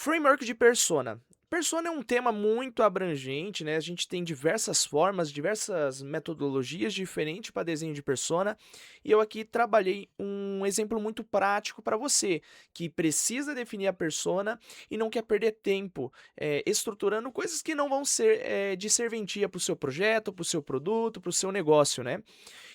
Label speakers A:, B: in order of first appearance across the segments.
A: Framework de persona. Persona é um tema muito abrangente, né? A gente tem diversas formas, diversas metodologias diferentes para desenho de persona, e eu aqui trabalhei um exemplo muito prático para você que precisa definir a persona e não quer perder tempo estruturando coisas que não vão ser de serventia para o seu projeto, para o seu produto, para o seu negócio, né?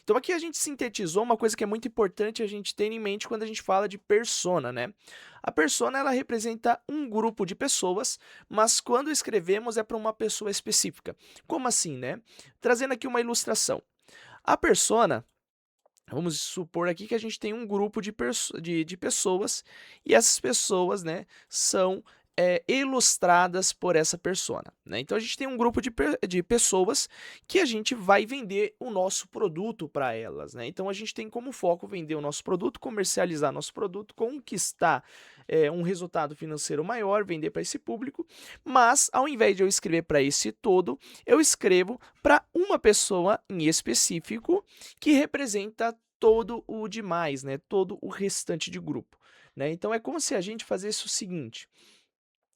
A: Então aqui a gente sintetizou uma coisa que é muito importante a gente ter em mente quando a gente fala de persona, né? A persona ela representa um grupo de pessoas, mas quando escrevemos é para uma pessoa específica. Como assim, né? Trazendo aqui uma ilustração. A persona, vamos supor aqui que a gente tem um grupo de pessoas e essas pessoas, né, são ilustradas por essa persona, né? Então a gente tem um grupo de pessoas que a gente vai vender o nosso produto para elas, né? Então a gente tem como foco vender o nosso produto, comercializar nosso produto, conquistar um resultado financeiro maior, vender para esse público, mas ao invés de eu escrever para esse todo, eu escrevo para uma pessoa em específico que representa todo o demais, né, todo o restante de grupo, né. Então é como se a gente fizesse o seguinte,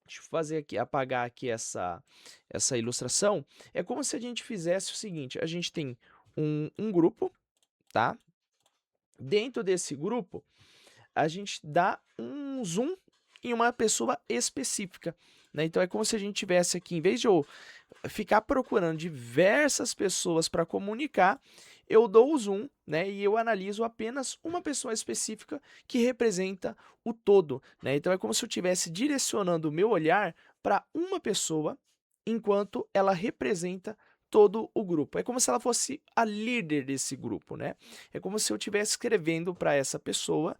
A: deixa eu fazer aqui apagar aqui essa ilustração, é como se a gente fizesse o seguinte, a gente tem um grupo, tá, dentro desse grupo, a gente dá um zoom em uma pessoa específica, né, então é como se a gente tivesse aqui, em vez de eu ficar procurando diversas pessoas para comunicar, eu dou o zoom, né, e eu analiso apenas uma pessoa específica que representa o todo, né? Então é como se eu estivesse direcionando o meu olhar para uma pessoa, enquanto ela representa todo o grupo. É como se ela fosse a líder desse grupo, né? É como se eu estivesse escrevendo para essa pessoa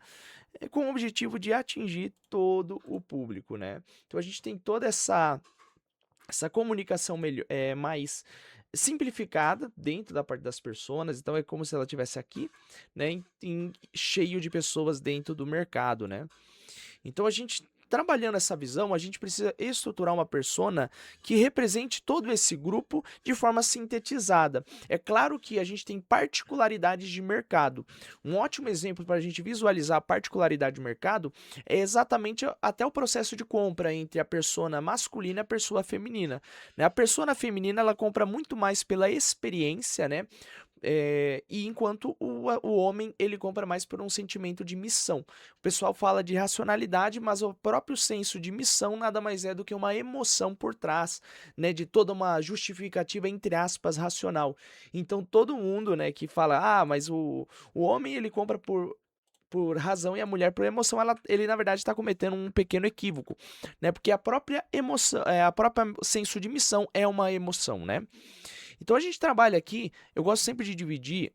A: com o objetivo de atingir todo o público, né? Então a gente tem toda essa comunicação mais simplificada dentro da parte das personas, então é como se ela tivesse aqui, né, cheio de pessoas dentro do mercado, né. Então a gente trabalhando essa visão, a gente precisa estruturar uma persona que represente todo esse grupo de forma sintetizada. É claro que a gente tem particularidades de mercado. Um ótimo exemplo para a gente visualizar a particularidade do mercado é exatamente até o processo de compra entre a persona masculina e a pessoa feminina, né? A persona feminina ela compra muito mais pela experiência, né? E enquanto o homem ele compra mais por um sentimento de missão. O pessoal fala de racionalidade, mas o próprio senso de missão nada mais é do que uma emoção por trás, né, de toda uma justificativa entre aspas racional. Então todo mundo, né, que fala, mas o homem ele compra por razão e a mulher por emoção, ele na verdade está cometendo um pequeno equívoco, né? Porque a própria emoção, a própria senso de missão é uma emoção, né? Então a gente trabalha aqui, eu gosto sempre de dividir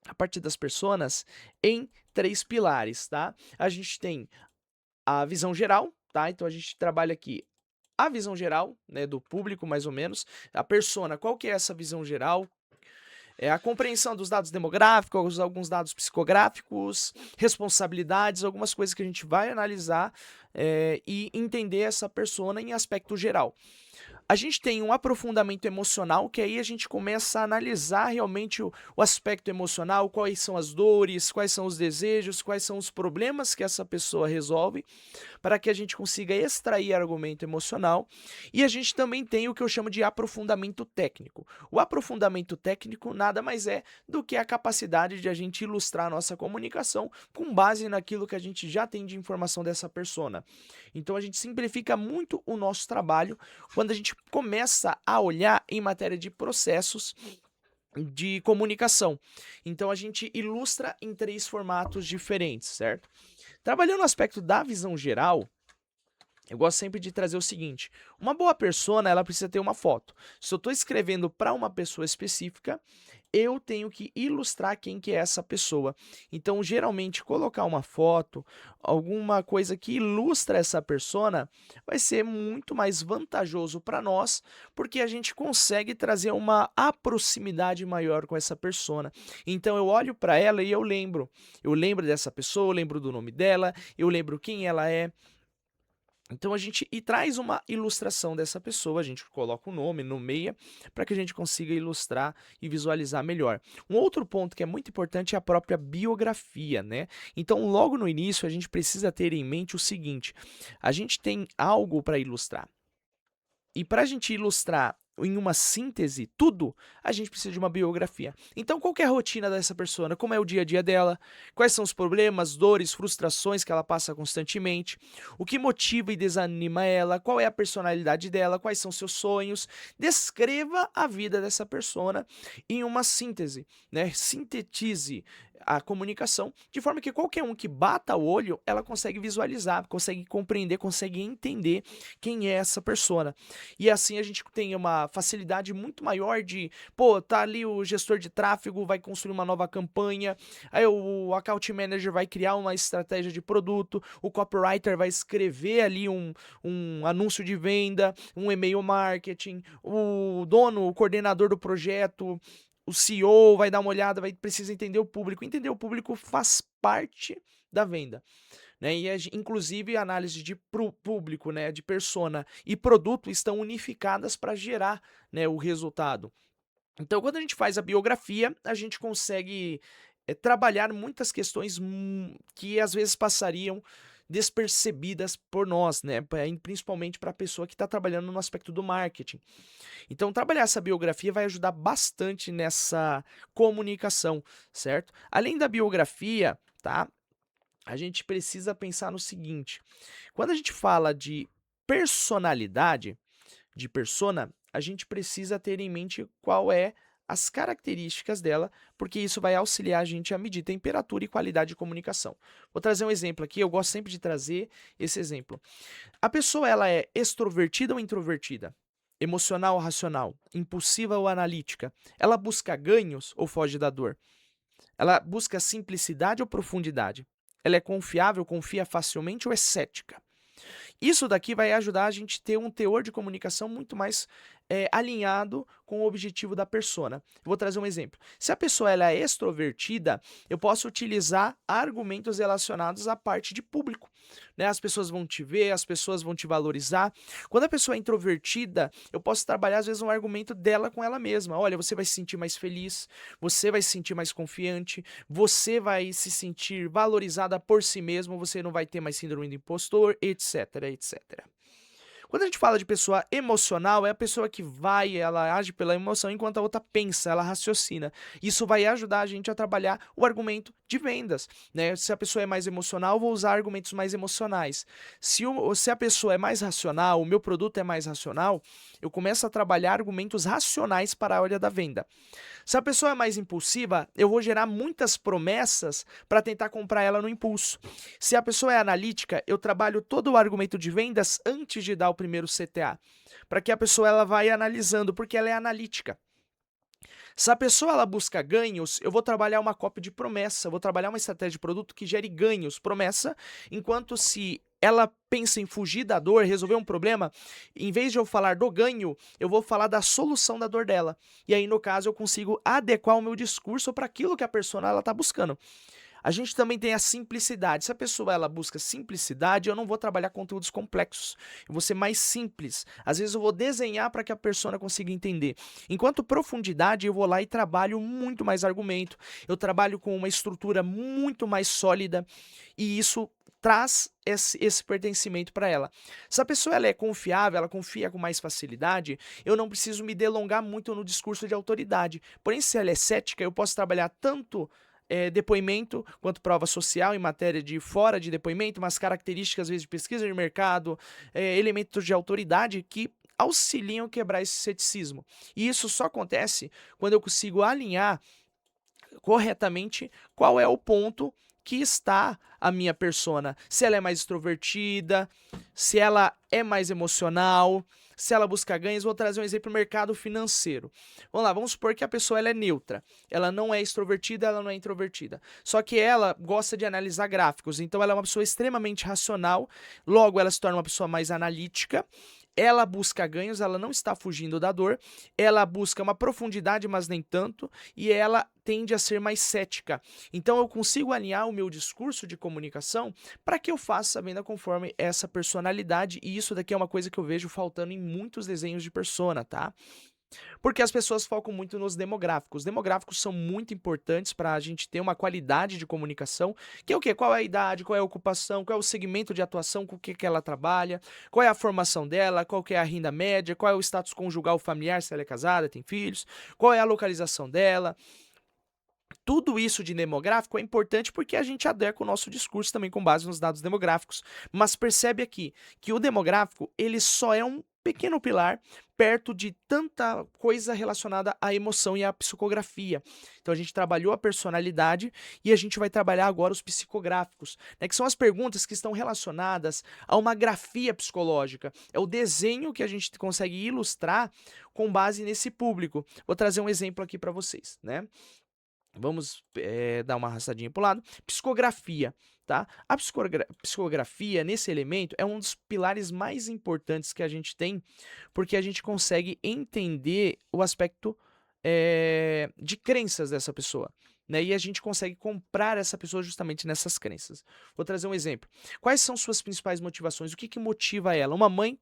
A: a partir das personas em três pilares, tá? A gente tem a visão geral, tá? Então a gente trabalha aqui a visão geral, né, do público mais ou menos, a persona, qual que é essa visão geral? É a compreensão dos dados demográficos, alguns dados psicográficos, responsabilidades, algumas coisas que a gente vai analisar e entender essa persona em aspecto geral. A gente tem um aprofundamento emocional, que aí a gente começa a analisar realmente o aspecto emocional, quais são as dores, quais são os desejos, quais são os problemas que essa pessoa resolve, para que a gente consiga extrair argumento emocional. E a gente também tem o que eu chamo de aprofundamento técnico. O aprofundamento técnico nada mais é do que a capacidade de a gente ilustrar a nossa comunicação com base naquilo que a gente já tem de informação dessa persona. Então a gente simplifica muito o nosso trabalho quando a gente começa a olhar em matéria de processos de comunicação. Então a gente ilustra em três formatos diferentes, certo? Trabalhando no aspecto da visão geral, eu gosto sempre de trazer o seguinte: uma boa persona, ela precisa ter uma foto. Se eu estou escrevendo para uma pessoa específica, eu tenho que ilustrar quem que é essa pessoa. Então, geralmente, colocar uma foto, alguma coisa que ilustra essa persona, vai ser muito mais vantajoso para nós, porque a gente consegue trazer uma proximidade maior com essa persona. Então, eu olho para ela e eu lembro dessa pessoa, eu lembro do nome dela, eu lembro quem ela é. Então a gente traz uma ilustração dessa pessoa, a gente coloca o nome, nomeia, para que a gente consiga ilustrar e visualizar melhor. Um outro ponto que é muito importante é a própria biografia, né? Então, logo no início, a gente precisa ter em mente o seguinte: a gente tem algo para ilustrar. E para a gente ilustrar em uma síntese tudo, a gente precisa de uma biografia. Então, qual que é a rotina dessa pessoa? Como é o dia a dia dela? Quais são os problemas, dores, frustrações que ela passa constantemente? O que motiva e desanima ela? Qual é a personalidade dela? Quais são seus sonhos? Descreva a vida dessa pessoa em uma síntese, né? Sintetize a comunicação de forma que qualquer um que bata o olho, ela consegue visualizar, consegue compreender, consegue entender quem é essa persona. E assim a gente tem uma facilidade muito maior de, pô, tá ali o gestor de tráfego, vai construir uma nova campanha, aí o account manager vai criar uma estratégia de produto, o copywriter vai escrever ali um anúncio de venda, um e-mail marketing, o dono, o coordenador do projeto, o CEO vai dar uma olhada, vai precisa entender o público. Entender o público faz parte da venda, né? E inclusive a análise de público, né, de persona e produto estão unificadas para gerar, né, o resultado. Então, quando a gente faz a biografia, a gente consegue trabalhar muitas questões que às vezes passariam despercebidas por nós, né? Principalmente para a pessoa que está trabalhando no aspecto do marketing. Então, trabalhar essa biografia vai ajudar bastante nessa comunicação, certo? Além da biografia, tá? A gente precisa pensar no seguinte: quando a gente fala de personalidade, de persona, a gente precisa ter em mente qual é as características dela, porque isso vai auxiliar a gente a medir temperatura e qualidade de comunicação. Vou trazer um exemplo aqui, eu gosto sempre de trazer esse exemplo. A pessoa ela é extrovertida ou introvertida? Emocional ou racional? Impulsiva ou analítica? Ela busca ganhos ou foge da dor? Ela busca simplicidade ou profundidade? Ela é confiável, confia facilmente ou é cética? Isso daqui vai ajudar a gente ter um teor de comunicação muito mais alinhado com o objetivo da persona. Vou trazer um exemplo. Se a pessoa ela é extrovertida, eu posso utilizar argumentos relacionados à parte de público, né? As pessoas vão te ver, as pessoas vão te valorizar. Quando a pessoa é introvertida, eu posso trabalhar às vezes um argumento dela com ela mesma. Olha, você vai se sentir mais feliz, você vai se sentir mais confiante, você vai se sentir valorizada por si mesmo, você não vai ter mais síndrome do impostor, etc, etc. Quando a gente fala de pessoa emocional, é a pessoa que ela age pela emoção enquanto a outra pensa, ela raciocina. Isso vai ajudar a gente a trabalhar o argumento de vendas, né? Se a pessoa é mais emocional, eu vou usar argumentos mais emocionais. Se a pessoa é mais racional, o meu produto é mais racional, eu começo a trabalhar argumentos racionais para a hora da venda. Se a pessoa é mais impulsiva, eu vou gerar muitas promessas para tentar comprar ela no impulso. Se a pessoa é analítica, eu trabalho todo o argumento de vendas antes de dar o primeiro CTA, para que a pessoa ela vai analisando, porque ela é analítica. Se a pessoa ela busca ganhos, eu vou trabalhar uma cópia de promessa, eu vou trabalhar uma estratégia de produto que gere ganhos, promessa, enquanto se ela pensa em fugir da dor, resolver um problema, em vez de eu falar do ganho, eu vou falar da solução da dor dela. E aí, no caso, eu consigo adequar o meu discurso para aquilo que a pessoa ela está buscando. A gente também tem a simplicidade. Se a pessoa ela busca simplicidade, eu não vou trabalhar conteúdos complexos. Eu vou ser mais simples. Às vezes eu vou desenhar para que a pessoa consiga entender. Enquanto profundidade, eu vou lá e trabalho muito mais argumento. Eu trabalho com uma estrutura muito mais sólida e isso traz esse pertencimento para ela. Se a pessoa ela é confiável, ela confia com mais facilidade, eu não preciso me delongar muito no discurso de autoridade. Porém, se ela é cética, eu posso trabalhar tanto depoimento quanto prova social em matéria de fora de depoimento, mas características, às vezes, de pesquisa de mercado, elementos de autoridade que auxiliam a quebrar esse ceticismo. E isso só acontece quando eu consigo alinhar corretamente qual é o ponto que está a minha persona. Se ela é mais extrovertida, se ela é mais emocional, se ela busca ganhos. Vou trazer um exemplo: mercado financeiro. Vamos lá, vamos supor que a pessoa ela é neutra. Ela não é extrovertida, ela não é introvertida. Só que ela gosta de analisar gráficos, então ela é uma pessoa extremamente racional, logo ela se torna uma pessoa mais analítica. ela busca ganhos, ela não está fugindo da dor, ela busca uma profundidade, mas nem tanto, e ela tende a ser mais cética. Então eu consigo alinhar o meu discurso de comunicação para que eu faça a venda conforme essa personalidade, e isso daqui é uma coisa que eu vejo faltando em muitos desenhos de persona, tá? Porque as pessoas focam muito nos demográficos. Os demográficos são muito importantes para a gente ter uma qualidade de comunicação, que é o quê? Qual é a idade, qual é a ocupação, qual é o segmento de atuação, com o que ela trabalha, qual é a formação dela, qual que é a renda média, qual é o status conjugal familiar, se ela é casada, tem filhos, qual é a localização dela. Tudo isso de demográfico é importante porque a gente adequa o nosso discurso também com base nos dados demográficos. Mas percebe aqui que o demográfico, ele só é um pequeno pilar perto de tanta coisa relacionada à emoção e à psicografia. Então a gente trabalhou a personalidade e a gente vai trabalhar agora os psicográficos, né, que são as perguntas que estão relacionadas a uma grafia psicológica. É o desenho que a gente consegue ilustrar com base nesse público. Vou trazer um exemplo aqui para vocês, né? Vamos dar uma arrastadinha para o lado. Psicografia, tá? A psicografia, nesse elemento, é um dos pilares mais importantes que a gente tem, porque a gente consegue entender o aspecto de crenças dessa pessoa. Né? E a gente consegue comprar essa pessoa justamente nessas crenças. Vou trazer um exemplo. Quais são suas principais motivações? O que, que motiva ela? Uma mãe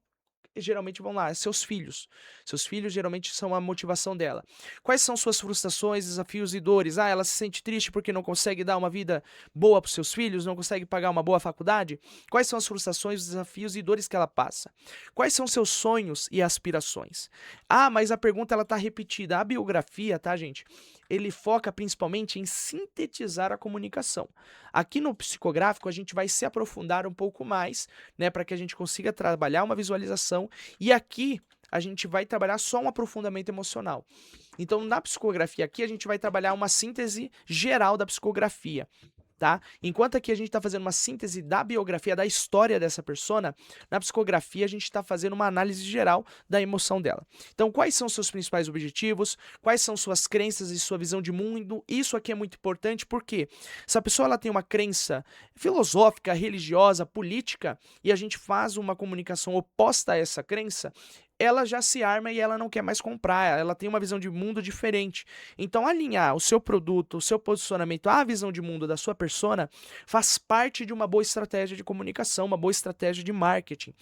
A: geralmente vão lá, seus filhos. Seus filhos geralmente são a motivação dela. Quais são suas frustrações, desafios e dores? Ah, ela se sente triste porque não consegue dar uma vida boa para os seus filhos, não consegue pagar uma boa faculdade? Quais são as frustrações, desafios e dores que ela passa? Quais são seus sonhos e aspirações? Ah, mas a pergunta ela tá repetida. A biografia, tá, gente? Ele foca principalmente em sintetizar a comunicação. Aqui no psicográfico a gente vai se aprofundar um pouco mais, né, para que a gente consiga trabalhar uma visualização, e aqui a gente vai trabalhar só um aprofundamento emocional. Então, na psicografia aqui a gente vai trabalhar uma síntese geral da psicografia. Tá? Enquanto aqui a gente está fazendo uma síntese da biografia, da história dessa persona, na psicografia a gente está fazendo uma análise geral da emoção dela. Então, quais são seus principais objetivos? Quais são suas crenças e sua visão de mundo? Isso aqui é muito importante porque se a pessoa ela tem uma crença filosófica, religiosa, política, e a gente faz uma comunicação oposta a essa crença, ela já se arma e ela não quer mais comprar, ela tem uma visão de mundo diferente. Então, alinhar o seu produto, o seu posicionamento à visão de mundo da sua persona faz parte de uma boa estratégia de comunicação, uma boa estratégia de marketing,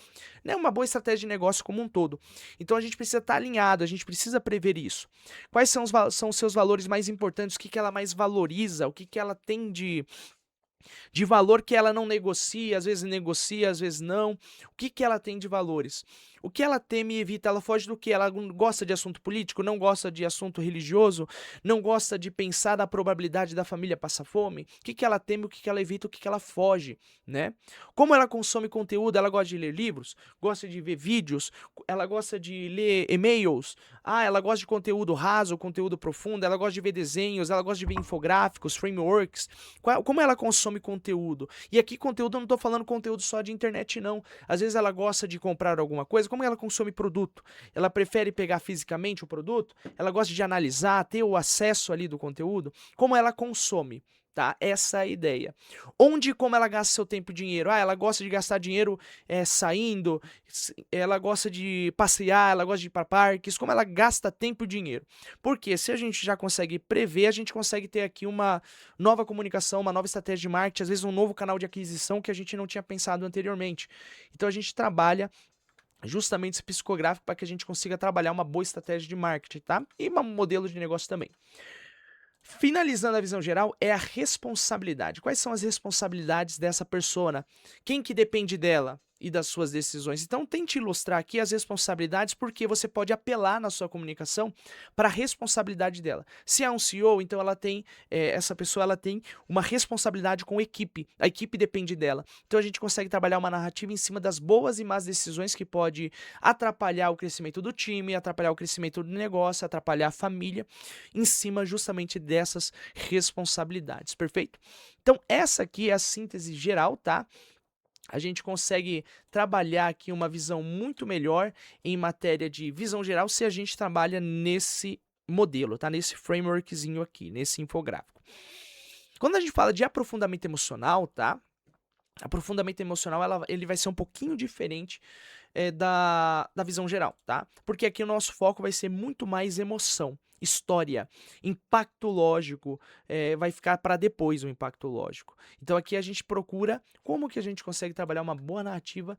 A: né? Uma boa estratégia de negócio como um todo. Então, a gente precisa estar alinhado, a gente precisa prever isso. Quais são os seus valores mais importantes? O que, que ela mais valoriza? O que, que ela tem de valor que ela não negocia, às vezes não. O que, que ela tem de valores? O que ela teme e evita? Ela foge do que? Ela gosta de assunto político, não gosta de assunto religioso, não gosta de pensar na probabilidade da família passar fome? O que, que ela teme, o que, que ela evita, o que, que ela foge, né? Como ela consome conteúdo? Ela gosta de ler livros, gosta de ver vídeos, ela gosta de ler e-mails, ela gosta de conteúdo raso, conteúdo profundo, ela gosta de ver desenhos, ela gosta de ver infográficos, frameworks. Como ela consome conteúdo? E aqui conteúdo, eu não tô falando conteúdo só de internet, não. Às vezes ela gosta de comprar alguma coisa, como ela consome produto? Ela prefere pegar fisicamente o produto? Ela gosta de analisar, ter o acesso ali do conteúdo? Como ela consome? Tá? Essa é a ideia. Onde e como ela gasta seu tempo e dinheiro? Ela gosta de gastar dinheiro saindo, ela gosta de passear, ela gosta de ir para parques. Como ela gasta tempo e dinheiro? Porque se a gente já consegue prever, a gente consegue ter aqui uma nova comunicação, uma nova estratégia de marketing, às vezes um novo canal de aquisição que a gente não tinha pensado anteriormente. Então a gente trabalha justamente esse psicográfico para que a gente consiga trabalhar uma boa estratégia de marketing, tá? E um modelo de negócio também. Finalizando a visão geral é a responsabilidade. Quais são as responsabilidades dessa persona? Quem que depende dela e das suas decisões? Então tente ilustrar aqui as responsabilidades, porque você pode apelar na sua comunicação para a responsabilidade dela. Se é um CEO, então essa pessoa ela tem uma responsabilidade com a equipe depende dela. Então a gente consegue trabalhar uma narrativa em cima das boas e más decisões que pode atrapalhar o crescimento do time, atrapalhar o crescimento do negócio, atrapalhar a família, em cima justamente dessas responsabilidades, perfeito? Então essa aqui é a síntese geral, tá? A gente consegue trabalhar aqui uma visão muito melhor em matéria de visão geral se a gente trabalha nesse modelo, tá? Nesse frameworkzinho aqui, nesse infográfico. Quando a gente fala de aprofundamento emocional, tá? Aprofundamento emocional, ele vai ser um pouquinho diferente da visão geral, tá? Porque aqui o nosso foco vai ser muito mais emoção, história, impacto lógico, vai ficar para depois o impacto lógico. Então aqui a gente procura como que a gente consegue trabalhar uma boa narrativa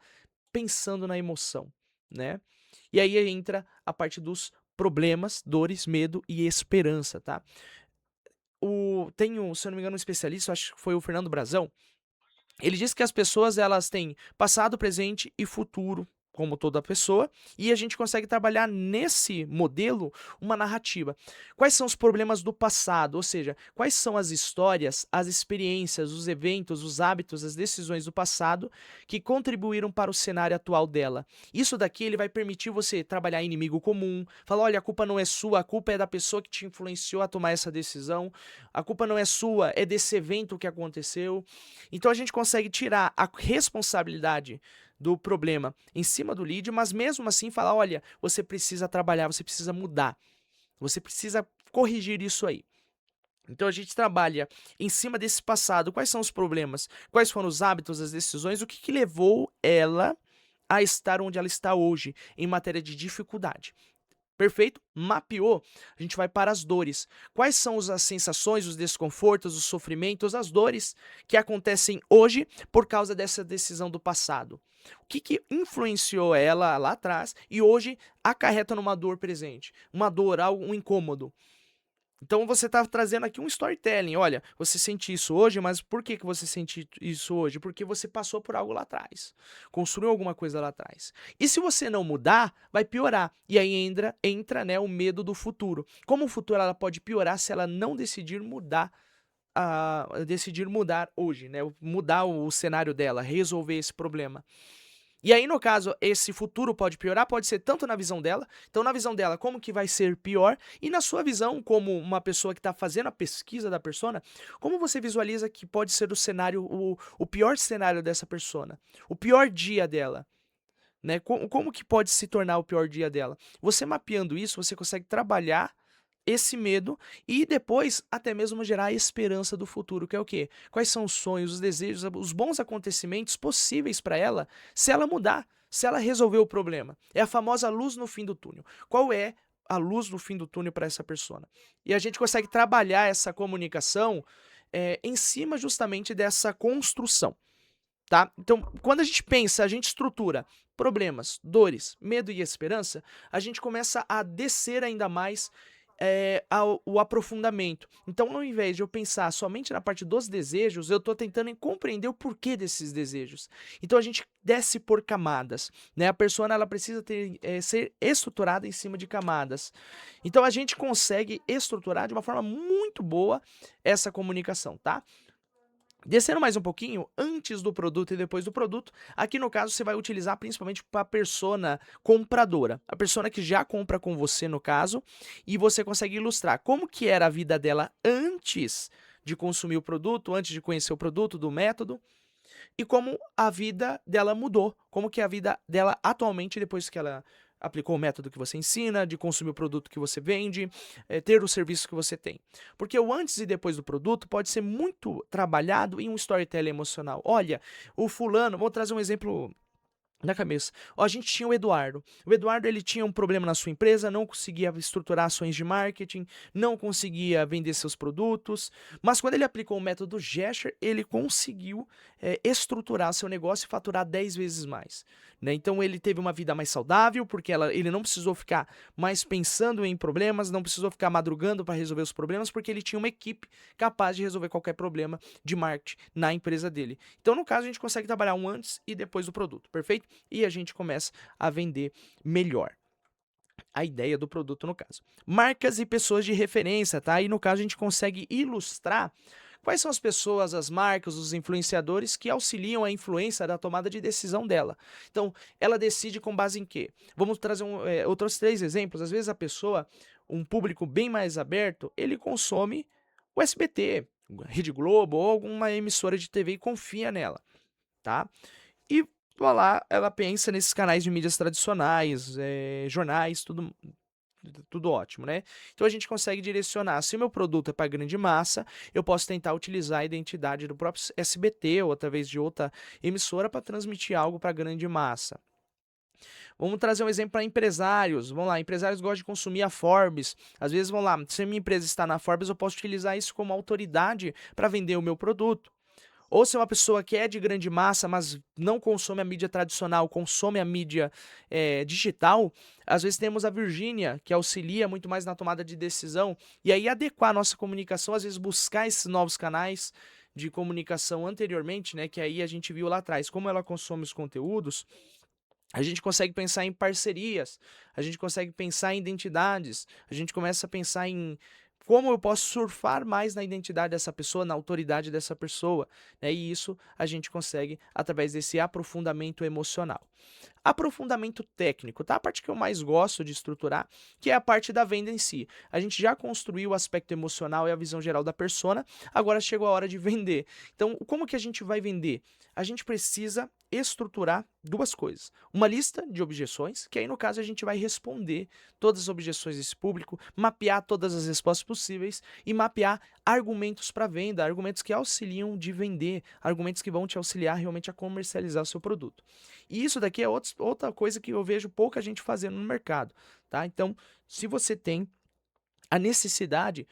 A: pensando na emoção, né? E aí entra a parte dos problemas, dores, medo e esperança, tá? Tem um, se eu não me engano, um especialista, eu acho que foi o Fernando Brazão. Ele diz que as pessoas elas têm passado, presente e futuro, como toda pessoa, e a gente consegue trabalhar nesse modelo uma narrativa. Quais são os problemas do passado? Ou seja, quais são as histórias, as experiências, os eventos, os hábitos, as decisões do passado que contribuíram para o cenário atual dela? Isso daqui ele vai permitir você trabalhar inimigo comum, falar, olha, a culpa não é sua, a culpa é da pessoa que te influenciou a tomar essa decisão, a culpa não é sua, é desse evento que aconteceu. Então a gente consegue tirar a responsabilidade do problema em cima do lead, mas mesmo assim falar, olha, você precisa trabalhar, você precisa mudar, você precisa corrigir isso aí. Então a gente trabalha em cima desse passado, quais são os problemas, quais foram os hábitos, as decisões, o que, que levou ela a estar onde ela está hoje, em matéria de dificuldade. Perfeito? Mapeou, a gente vai para as dores. Quais são as sensações, os desconfortos, os sofrimentos, as dores que acontecem hoje por causa dessa decisão do passado? O que, que influenciou ela lá atrás e hoje acarreta numa dor presente? Uma dor, algo, um incômodo. Então você está trazendo aqui um storytelling. Olha, você sente isso hoje, mas por que, que você sente isso hoje? Porque você passou por algo lá atrás. Construiu alguma coisa lá atrás. E se você não mudar, vai piorar. E aí entra né, o medo do futuro. Como o futuro ela pode piorar se ela não decidir mudar decidir mudar hoje, né? Mudar o cenário dela, resolver esse problema. E aí, no caso, esse futuro pode piorar, pode ser tanto na visão dela, então na visão dela, como que vai ser pior, e na sua visão, como uma pessoa que está fazendo a pesquisa da persona, como você visualiza que pode ser o cenário, o pior cenário dessa persona, o pior dia dela, né? Como que pode se tornar o pior dia dela? Você mapeando isso, você consegue trabalhar esse medo e depois até mesmo gerar a esperança do futuro, que é o quê? Quais são os sonhos, os desejos, os bons acontecimentos possíveis para ela se ela mudar, se ela resolver o problema. É a famosa luz no fim do túnel. Qual é a luz no fim do túnel para essa persona? E a gente consegue trabalhar essa comunicação em cima justamente dessa construção. Tá? Então, quando a gente pensa, a gente estrutura problemas, dores, medo e esperança, a gente começa a descer ainda mais o aprofundamento. Então, ao invés de eu pensar somente na parte dos desejos, eu estou tentando compreender o porquê desses desejos. Então, a gente desce por camadas. Né? A persona ela precisa ser estruturada em cima de camadas. Então, a gente consegue estruturar de uma forma muito boa essa comunicação, tá? Descendo mais um pouquinho, antes do produto e depois do produto, aqui no caso você vai utilizar principalmente para a persona compradora, a persona que já compra com você no caso, e você consegue ilustrar como que era a vida dela antes de consumir o produto, antes de conhecer o produto, do método, e como a vida dela mudou, como que é a vida dela atualmente depois que ela aplicou o método que você ensina, de consumir o produto que você vende, ter o serviço que você tem. Porque o antes e depois do produto pode ser muito trabalhado em um storytelling emocional. Olha, o fulano, vou trazer um exemplo na cabeça. Ó, a gente tinha o Eduardo. O Eduardo ele tinha um problema na sua empresa, não conseguia estruturar ações de marketing, não conseguia vender seus produtos, mas quando ele aplicou o método Gesher, ele conseguiu estruturar seu negócio e faturar 10 vezes mais. Né? Então ele teve uma vida mais saudável, porque ele não precisou ficar mais pensando em problemas, não precisou ficar madrugando para resolver os problemas, porque ele tinha uma equipe capaz de resolver qualquer problema de marketing na empresa dele. Então, no caso, a gente consegue trabalhar um antes e depois do produto, perfeito? E a gente começa a vender melhor. A ideia do produto, no caso. Marcas e pessoas de referência, tá? E no caso, a gente consegue ilustrar quais são as pessoas, as marcas, os influenciadores que auxiliam a influência da tomada de decisão dela. Então, ela decide com base em quê? Vamos trazer outros 3 exemplos. Às vezes a pessoa, um público bem mais aberto, ele consome o SBT, Rede Globo ou alguma emissora de TV e confia nela, tá? E lá ela pensa nesses canais de mídias tradicionais, jornais, tudo ótimo, né? Então a gente consegue direcionar. Se o meu produto é para grande massa, eu posso tentar utilizar a identidade do próprio SBT ou através de outra emissora para transmitir algo para grande massa. Vamos trazer um exemplo para empresários. Vamos lá, empresários gostam de consumir a Forbes. Às vezes, vamos lá, se a minha empresa está na Forbes, eu posso utilizar isso como autoridade para vender o meu produto. Ou se é uma pessoa que é de grande massa, mas não consome a mídia tradicional, consome a mídia digital, às vezes temos a Virgínia, que auxilia muito mais na tomada de decisão, e aí adequar a nossa comunicação, às vezes buscar esses novos canais de comunicação anteriormente, né, que aí a gente viu lá atrás, como ela consome os conteúdos, a gente consegue pensar em parcerias, a gente consegue pensar em identidades, a gente começa a pensar em como eu posso surfar mais na identidade dessa pessoa, na autoridade dessa pessoa, né? E isso a gente consegue através desse aprofundamento emocional. Aprofundamento técnico, tá? A parte que eu mais gosto de estruturar, que é a parte da venda em si. A gente já construiu o aspecto emocional e a visão geral da persona, agora chegou a hora de vender. Então, como que a gente vai vender? A gente precisa estruturar duas coisas. Uma lista de objeções, que aí no caso a gente vai responder todas as objeções desse público, mapear todas as respostas possíveis e mapear argumentos para venda, argumentos que auxiliam de vender, argumentos que vão te auxiliar realmente a comercializar o seu produto. E isso daqui é outra coisa que eu vejo pouca gente fazendo no mercado, tá? Então, se você tem a necessidade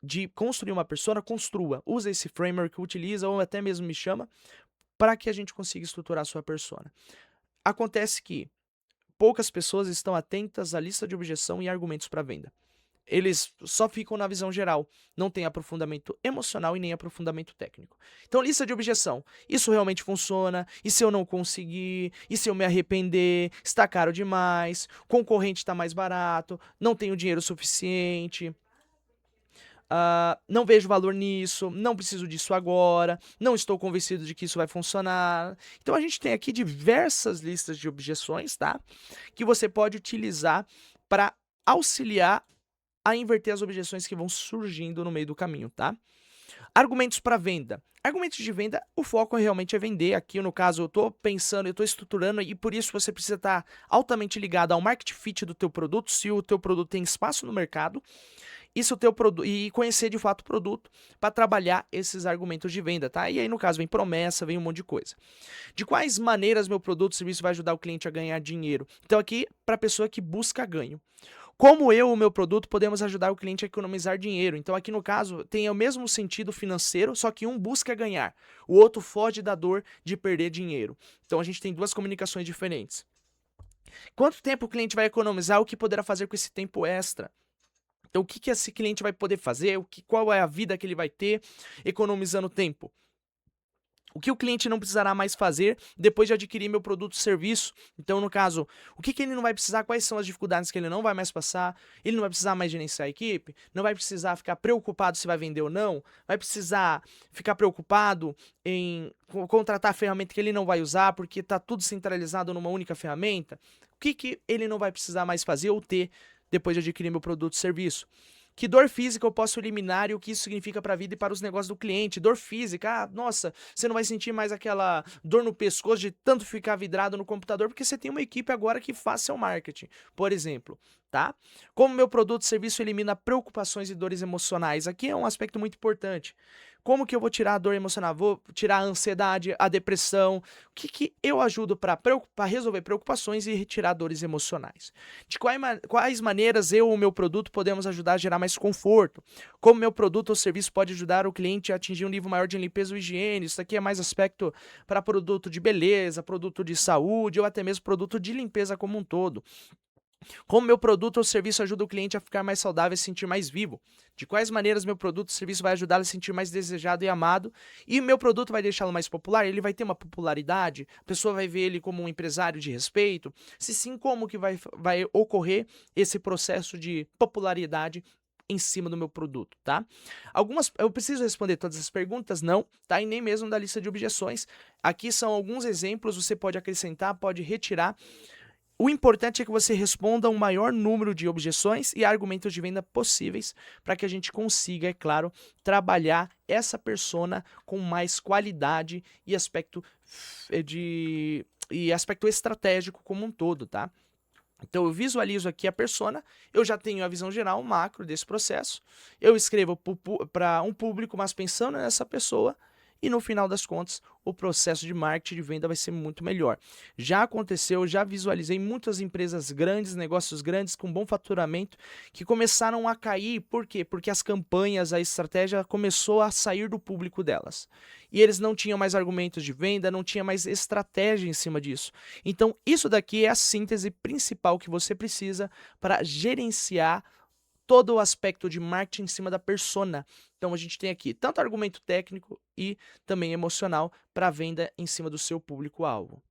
A: de construir uma persona, construa. Usa esse framework, utiliza ou até mesmo me chama para que a gente consiga estruturar a sua persona. Acontece que poucas pessoas estão atentas à lista de objeção e argumentos para venda. Eles só ficam na visão geral, não tem aprofundamento emocional e nem aprofundamento técnico. Então, lista de objeção. Isso realmente funciona? E se eu não conseguir? E se eu me arrepender? Está caro demais? Concorrente está mais barato? Não tenho dinheiro suficiente? Não vejo valor nisso, não preciso disso agora, não estou convencido de que isso vai funcionar. Então a gente tem aqui diversas listas de objeções, tá? Que você pode utilizar para auxiliar a inverter as objeções que vão surgindo no meio do caminho, tá? Argumentos para venda. Argumentos de venda, o foco realmente é vender. Aqui, no caso, eu estou pensando, eu estou estruturando e por isso você precisa estar altamente ligado ao market fit do teu produto, se o teu produto tem espaço no mercado, e, se o teu e conhecer de fato o produto para trabalhar esses argumentos de venda, tá? E aí, no caso, vem promessa, vem um monte de coisa. De quais maneiras meu produto ou serviço vai ajudar o cliente a ganhar dinheiro? Então, aqui, para a pessoa que busca ganho. Como eu, o meu produto, podemos ajudar o cliente a economizar dinheiro. Então, aqui no caso, tem o mesmo sentido financeiro, só que um busca ganhar, o outro foge da dor de perder dinheiro. Então, a gente tem duas comunicações diferentes. Quanto tempo o cliente vai economizar? O que poderá fazer com esse tempo extra? Então, o que esse cliente vai poder fazer? Qual é a vida que ele vai ter economizando tempo? O que o cliente não precisará mais fazer depois de adquirir meu produto ou serviço? Então, no caso, o que ele não vai precisar? Quais são as dificuldades que ele não vai mais passar? Ele não vai precisar mais gerenciar a equipe? Não vai precisar ficar preocupado se vai vender ou não? Vai precisar ficar preocupado em contratar a ferramenta que ele não vai usar porque está tudo centralizado numa única ferramenta? O que ele não vai precisar mais fazer ou ter depois de adquirir meu produto ou serviço? Que dor física eu posso eliminar e o que isso significa para a vida e para os negócios do cliente? Dor física, nossa, você não vai sentir mais aquela dor no pescoço de tanto ficar vidrado no computador, porque você tem uma equipe agora que faz seu marketing, por exemplo, tá? Como meu produto ou serviço elimina preocupações e dores emocionais? Aqui é um aspecto muito importante. Como que eu vou tirar a dor emocional? Vou tirar a ansiedade, a depressão? O que eu ajudo para resolver preocupações e retirar dores emocionais? De quais maneiras eu ou o meu produto podemos ajudar a gerar mais conforto? Como meu produto ou serviço pode ajudar o cliente a atingir um nível maior de limpeza ou higiene? Isso aqui é mais aspecto para produto de beleza, produto de saúde ou até mesmo produto de limpeza como um todo. Como meu produto ou serviço ajuda o cliente a ficar mais saudável e se sentir mais vivo? De quais maneiras meu produto ou serviço vai ajudá-lo a se sentir mais desejado e amado? E meu produto vai deixá-lo mais popular? Ele vai ter uma popularidade? A pessoa vai ver ele como um empresário de respeito? Se sim, como que vai ocorrer esse processo de popularidade em cima do meu produto, tá? Eu preciso responder todas as perguntas? Não, tá? E nem mesmo da lista de objeções. Aqui são alguns exemplos, você pode acrescentar, pode retirar. O importante é que você responda um maior número de objeções e argumentos de venda possíveis para que a gente consiga, é claro, trabalhar essa persona com mais qualidade e aspecto estratégico como um todo, tá? Então eu visualizo aqui a persona, eu já tenho a visão geral, macro desse processo, eu escrevo para um público, mas pensando nessa pessoa, e no final das contas o processo de marketing de venda vai ser muito melhor. Já aconteceu, já visualizei muitas empresas grandes, negócios grandes com bom faturamento que começaram a cair, por quê? Porque as campanhas, a estratégia começou a sair do público delas. E eles não tinham mais argumentos de venda, não tinha mais estratégia em cima disso. Então, isso daqui é a síntese principal que você precisa para gerenciar todo o aspecto de marketing em cima da persona. Então, a gente tem aqui tanto argumento técnico e também emocional para venda em cima do seu público-alvo.